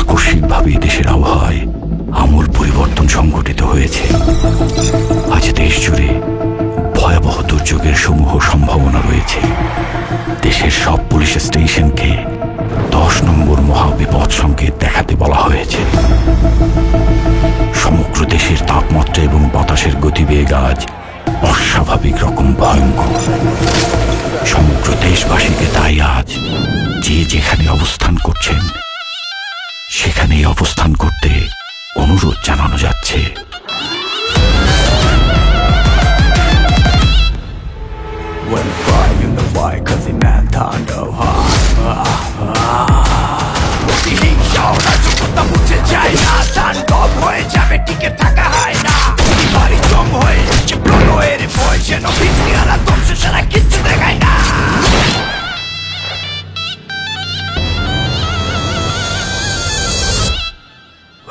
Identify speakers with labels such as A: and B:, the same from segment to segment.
A: আকস্মিকভাবে দেশের আবহাওয়ায় আমূল পরিবর্তন সংঘটিত হয়েছে। আজ দেশ জুড়ে ভয়াবহ দুর্যোগের সমূহ সম্ভাবনা রয়েছে। দেশের সব পুলিশ স্টেশনকে 10 নম্বর মহাবিপদ সংকেত দেখাতে বলা হয়েছে। সমগ্র দেশের তাপমাত্রা এবং বাতাসের গতিবেগ আজ অস্বাভাবিক রকম ভয়ঙ্কর। সমগ্র দেশবাসীকে তাই আজ যে যেখানে অবস্থান করছেন সেখানেই অবস্থান করতে অনুরোধ জানানো যাচ্ছে।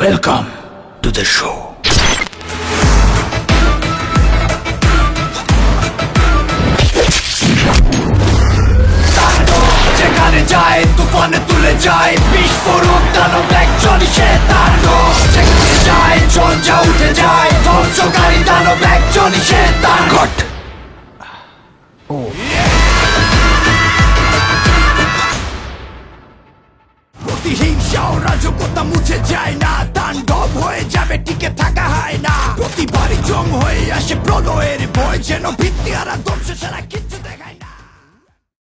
A: Welcome to the show. যেখানে যায় তুফানে তুলে যায় বিস্ফোরক দানব একজন শেতান। যেখানে যায় ঝঞ্ঝা উঠে যায় ধ্বংসকারী দানব একজন শেতান। প্রতিহিংসা ও রাজকতা মুছে যায় না, তাণ্ডব হয়ে যাবে টিকে থাকা হয় না। প্রতিবারই জং হয়ে আসে প্রলয়ের ভয়, যেন ভিত্তি আর ধ্বংস সারা